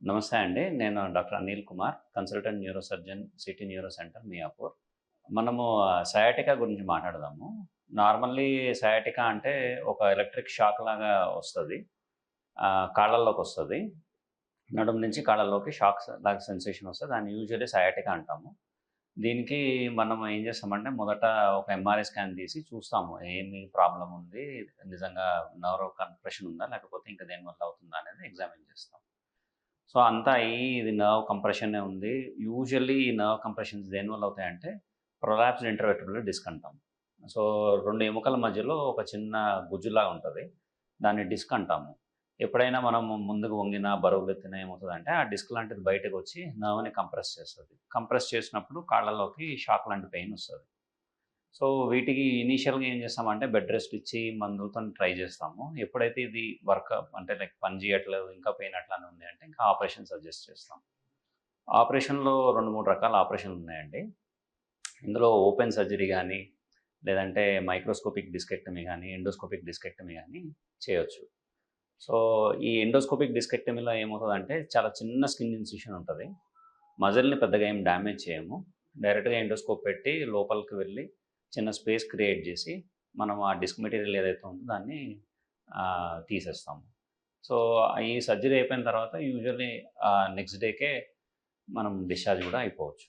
నమస్తే అండి. నేను doctor Anil Kumar, consultant neurosurgeon, city neuro centre, Miyapur. మనము సయాటికా గురించి మాట్లాడదాము. నార్మల్లీ సయాటికా అంటే ఒక ఎలక్ట్రిక్ షాక్ లాగా వస్తది. కాళ్ళలోకొస్తది. నడుము నుంచి కాళ్ళలోకి షాక్స్ లాగా సెన్సేషన్ వస్తది. దాన్ని యూజువల్లీ సయాటికా అంటాము. దీనికి మనం ఏం చేస్తామంటే మొదట ఒక ఎంఆర్ఐ స్కాన్ తీసి చూస్తాము. ఏమి ప్రాబ్లమ్ ఉంది? నిజంగా నర్వ్ కంప్రెషన్ ఉందా? లేకపోతే ఇంకా దేనివల్ల అవుతుందా అనేది ఎగ్జామిన్ చేస్తాం. సో, అంతా అయ్యి ఇది నర్వ్ కంప్రెషనే ఉంది. యూజువల్లీ ఈ నర్వ్ కంప్రెషన్స్ దేనివల్ల అవుతాయంటే, ప్రొలాప్స్డ్ ఇంటర్వర్టిబ్రల్ డిస్క్ అంటాం. సో, 2 ఎముకల మధ్యలో ఒక చిన్న గుజ్జులాగా ఉంటది. దాన్ని డిస్క్ అంటాము. ఎప్పుడైనా మనము ముందుకు వంగినా, బరువులెత్తినా ఏమవుతదంటే, ఆ డిస్క్ లాంటిది బయటకొచ్చి నర్వ్‌ని కంప్రెస్ చేస్తది. కంప్రెస్ చేసినప్పుడు కాళ్ళలోకి షాక్ లాంటి పెయిన్ ఒస్తది. సో, వీటికి ఇనీషియల్‌గా ఏం చేస్తామంటే బెడ్ రెస్ట్ ఇచ్చి మందులతోని ట్రై చేస్తాము. ఎప్పుడైతే ఇది వర్క్ అంటే లైక్ పని చేయట్లేదు, ఇంకా పెయిన్ అట్లానే ఉంది అంటే ఇంకా ఆపరేషన్ సజెస్ట్ చేస్తాం. ఆపరేషన్‌లో 2, 3 రకాల ఆపరేషన్‌లున్నాయండి. ఇందులో ఓపెన్ సర్జరీ గానీ, లేదంటే మైక్రోస్కోపిక్ డిస్కెక్టమీ గానీ, ఎండోస్కోపిక్ డిస్కెక్టమీ గానీ చేయొచ్చు. సో, ఈ ఎండోస్కోపిక్ డిస్కెక్టమీలో ఏమవుతదంటే చాలా చిన్న స్కిన్ ఇన్సిషన్ ఉంటది. మజిల్‌ని పెద్దగా ఏం డ్యామేజ్ చేయము. డైరెక్ట్‌గా ఎండోస్కోప్ పెట్టి లోపలికి వెళ్ళి చిన్న స్పేస్ క్రియేట్ జేసి, మనం ఆ డిస్క్ మెటీరియల్ ఏదైతే ఉందో దాన్ని తీసేస్తాము. సో, ఈ సర్జరీ అయిపోయిన తర్వాత యూజువల్లీ నెక్స్ట్ డేకే మనం డిశ్చార్జ్ గూడా అయిపోవచ్చు.